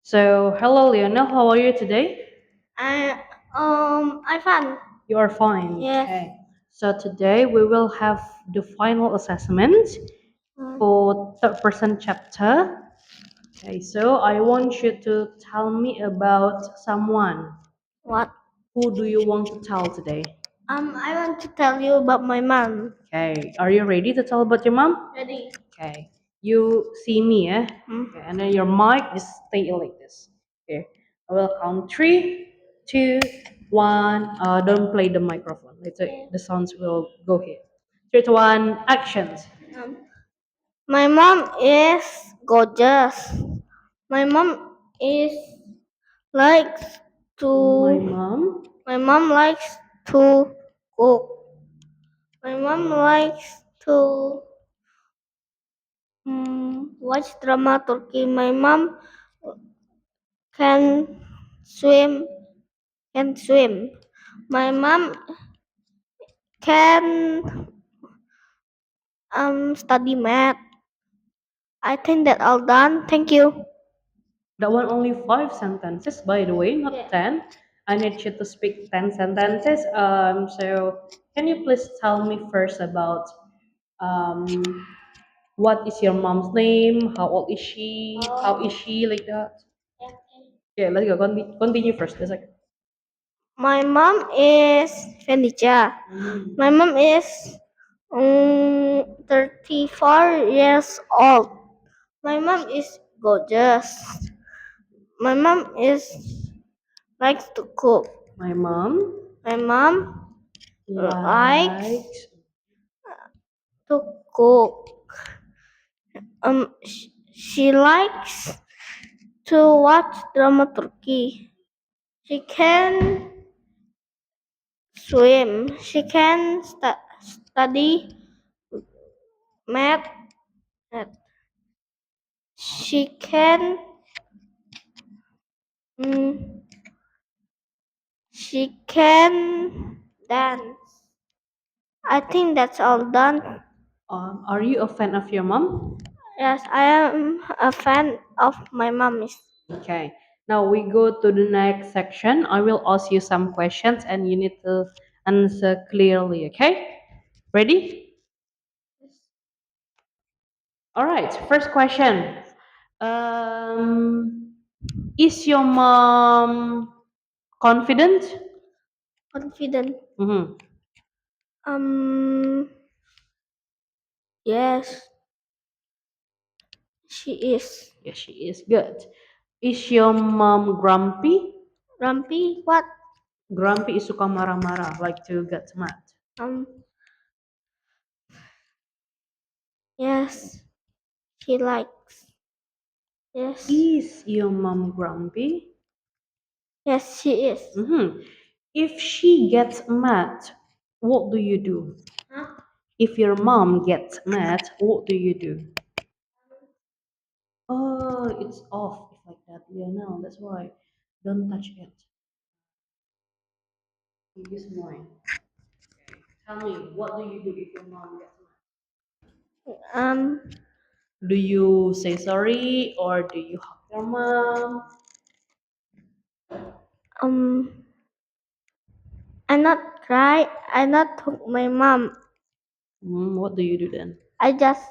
So, hello, Leona. How are you today? I I found You are fine. yes. Okay. So today we will have the final assessment Mm, for third person chapter. Okay. So I want you to tell me about someone. What? Who do you want to tell today? I want to tell you about my mom. Okay. Are you ready to tell about your mom? Ready? Okay. You see me, eh? Mm. Okay. And then your mic just stay like this. Okay. I will count three, two, one. Don't play the microphone. Later the sounds will go here. Three, two, one. Actions. Um, my mom is gorgeous. My mom is likes My to. mom. My mom likes to cook. My mom likes to watch drama Turkey. My mom can swim. Can swim. My mom can study math. I think that all done. Thank you. That one only five sentences, by the way, not Yeah. 10. I need you to speak 10 sentences. So can you please tell me first about um what is your mom's name? How old is she? How is she like that? Yeah, let's go. Continue first. Just like My mom is Fenicha. My mom is 34 years old. My mom is gorgeous. My mom is likes to cook. my mom My mom likes likes. to cook. She likes to watch drama Turkey. She can swim. She can study math. She can mm, she can dance. I think that's all done. Are you a fan of your mom? Yes, I am a fan of my mom. Okay. Now we go to the next section. I will ask you some questions and you need to answer clearly. Okay? Ready? All right. First question. Um, is your mom confident? Confident. Mm-hmm. Um, yes, she is. Yes, she is good. Is your mom grumpy? Grumpy? What? Grumpy is suka marah-marah, like to get mad. Um, yes, she likes. Yes, Is your mom grumpy? yes, she is. Mm-hmm. If she gets mad, what do you do? Huh? If your mom gets mad, what do you do? Oh, it's off. It's like that. Yeah, no, that's why. Don't touch it. You use mine. Tell me, what do you do if your mom gets Um, mad? Do you say sorry or do you hug your mom? um, I not cry. I not took my mom. What do you do then? I just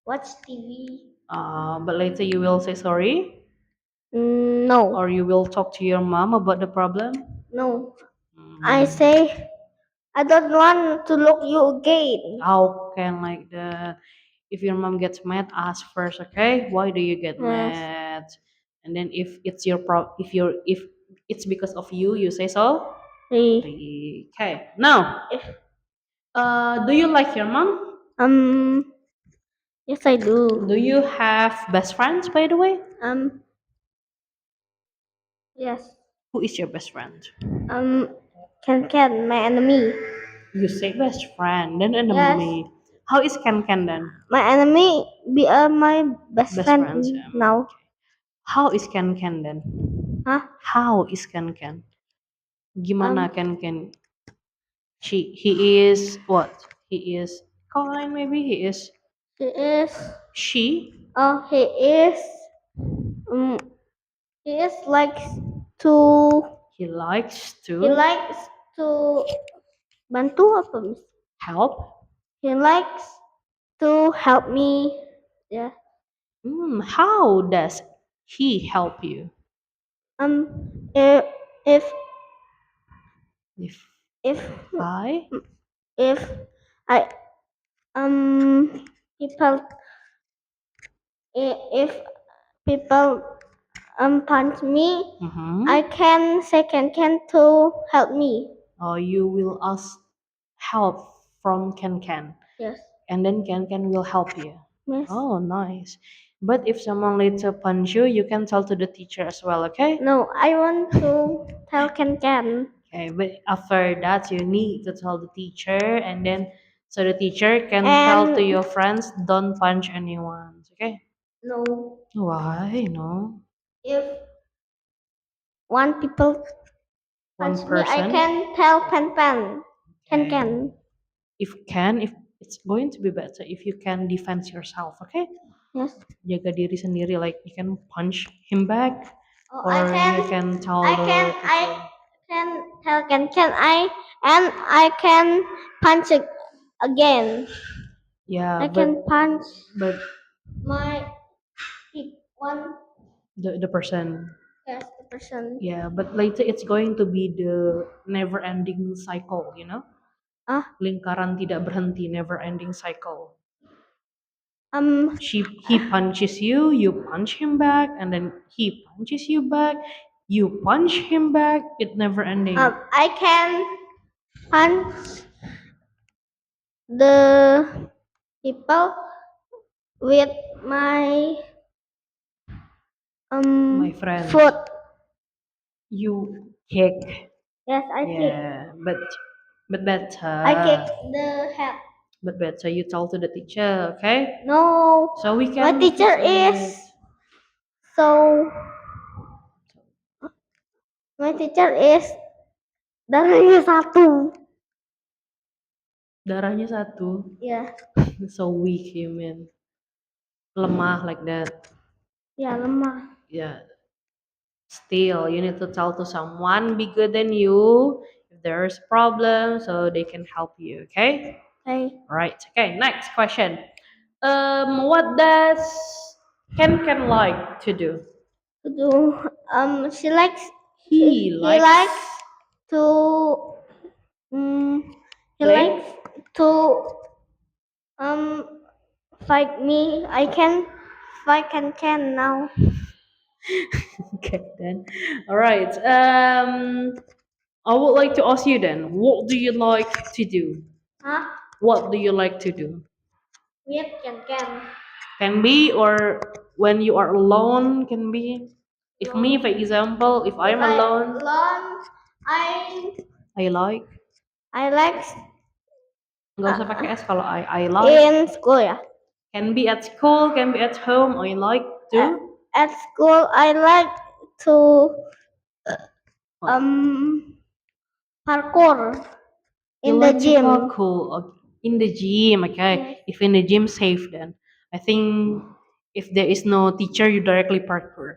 watch TV. But later you will say sorry No, or you will talk to your mom about the problem? no. I Mm, say I don't want to look you again. how can like the if your mom gets mad, ask first, okay? Why do you get Yes. mad? And then if it's your if it's because of you, you say so. Okay. Now, do you like your mom? Um, yes, I do. Do you have best friends, by the way? Um, yes. Who is your best friend? Um, Can my enemy. You say best friend, then Yes, enemy. How is Ken then? my enemy be my best Best friend friends. now. How is Ken then? Huh? How is Ken? Gimana Um, Ken? He is what? He is kind. Maybe he is he is. she. Oh, he is. Um, is likes to He likes he to likes to bantu apa Miss? help. He likes to help me. Yeah. How does he help you? Um. If if If if I if I people if people punch me, mm-hmm. I can second can to help me. You will ask help from Ken, Yes. and then Ken will help you. Yes. Oh, nice. But if someone later punch you, you can tell to the teacher as well, okay? No, I want to tell Can. Okay, but after that, you need to tell the teacher, and then so the teacher can tell to And your friends, don't punch anyone, okay? no, Why? No. if one people One punch me, I person. can tell Can. Okay. Can. If it's going to be better if you can defend yourself, okay? Yes. Jaga diri sendiri, like you can punch him back, Oh, or you can tell I the can, I teacher. can tell Can I, and I can punch it again. Yeah, I can punch but my one, the person. yes, the person. Yeah, but later it's going to be the never ending cycle, Ah, lingkaran tidak berhenti, never ending cycle. um, He punches you, you punch him back, and then he punches you back, you punch him back. It never ending. I can punch the people with my My friend, foot. you kick. Yes, I kick. Yeah, but I kick better. the head. But better you tell to the teacher, okay? No, So we my can teacher fix it. is so. My teacher is darahnya satu. Darahnya satu. Ya, So weak, you mean? Lemah like that. ya lemah. Yeah. Still, you need to tell to someone bigger than you if there's problem, so they can help you. Okay. Okay. Right. Okay. Next question. What does Ken like to do? Do she likes He he likes likes to he play. likes to um fight me. I can fight can now. Okay then. All right. I would like to ask you then. What do you like to do? Huh? What do you like to do? With can. Can be, or when you are alone can be. If me, Alone. for example, if If I'm I alone, alone, I I like. I like Nggak usah pakai s kalau I like. in school ya. Can be at school, can be at home. I like At, to. at school, I like to What? parkour You in the like to gym. parkour in the gym, okay? Yes. If in the gym, safe then. I think if there is no teacher, you directly parkour.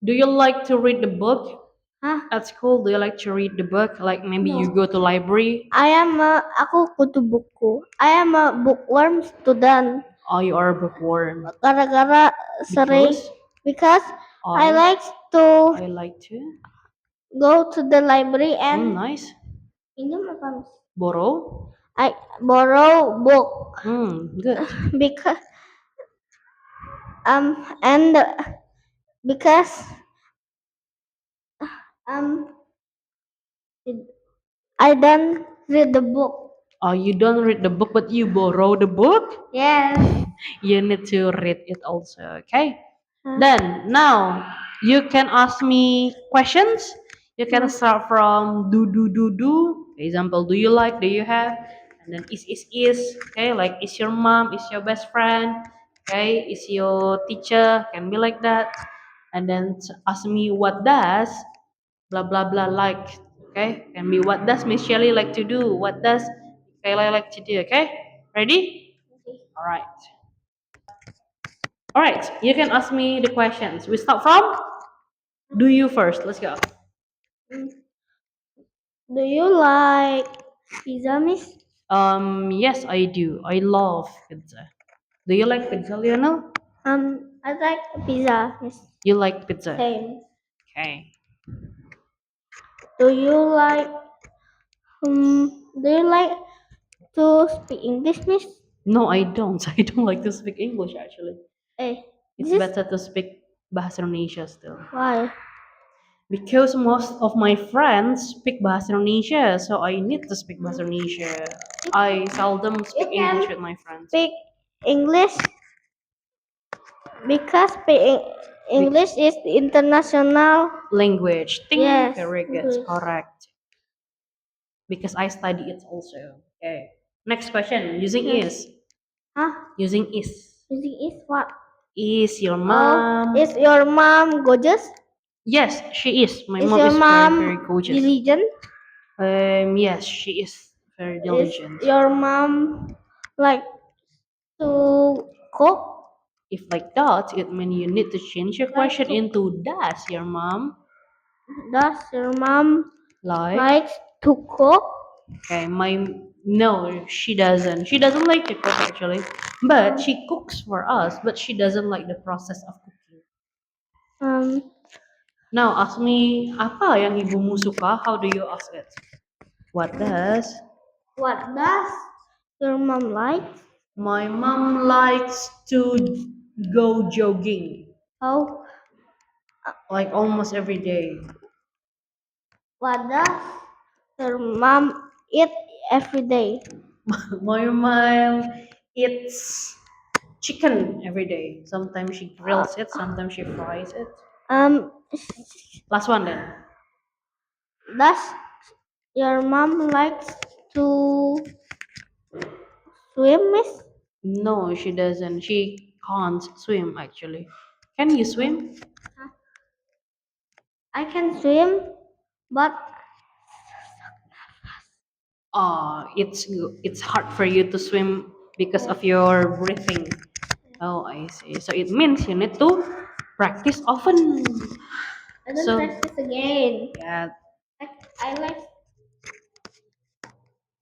Do you like to read the book Hah? at school? Do you like to read the book? Like maybe you No. go to library. Aku kutu buku. I am a bookworm student. Oh, you are a bookworm. Gara-gara sering because I like to I like to. go to the library and Nice. pinjam apa Miss? Borrow. I borrow book Good. because and because um I don't read the book. Oh, you don't read the book, but you borrow the book? Yes. You need to read it also, okay? Huh? Then, now, you can ask me questions. You can Hmm. start from do. Example, do you like, do you have? And then is, okay? Like, is your mom, is your best friend, okay? Is your teacher, can be like that. And then ask me what does, blah, blah, blah, like, okay? Can be what does Miss Shelley like to do? What does Kayla like to do, okay? Ready? All right. All right, you can ask me the questions. We start from? Do you first? Let's go. Mm. Do you like pizza, miss? Yes, I do. I love pizza. Do you like pizza, Lionel? I like pizza, miss. You like pizza? Same. Okay. Do you like do you like to speak English, miss? No, I don't. I don't like to speak English actually. Eh, It's this is better to speak Bahasa Indonesia still. why. Because most of my friends speak Bahasa Indonesia, so I need to speak Bahasa Indonesia. I seldom speak You can English with my friends. speak English because speaking English is the international. Language. Think Yes, very good. English. Correct. Because I study it also. Okay. Next question. Using Yes. is. Huh? Using is. Using is what? Is your Oh, mom? is your mom gorgeous? Yes, she is. My Is mom your is very, very mom gorgeous. diligent? Yes, she is very Is diligent. your mom like to cook? If like that, it means you need to change your Like question to, into does your mom does your mom like? like to cook? Okay, my no, she doesn't. She doesn't like to cook actually, but she cooks for us. But she doesn't like the process of cooking. Um, Now ask me, apa yang ibumu suka? How do you ask it? What does what does your mom like? my mom likes to go jogging How? like almost every day. What does your mom eat every day? My mom eats chicken every day. Sometimes she grills it, sometimes she fries it. Um, Last one then. does your mom likes to swim, miss? No, she doesn't. She can't swim actually. Can you swim? I can swim, but It's hard for you to swim because of your breathing. Oh, I see. So it means you need to practice often. I don't So practice again. yeah, I like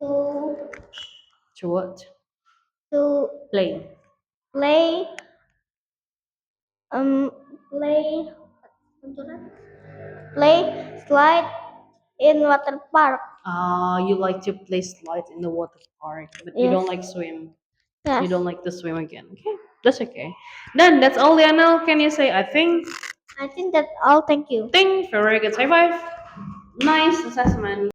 to to what? to Play. play um play play slide in water park. You like to play slides in the water park, but you Yes. don't like swim. You Yes. don't like to swim again. Okay, that's okay. Then that's all, Lianel. Can you say I think? I think that's all. Thank you. Think. Very good. High five. Nice assessment.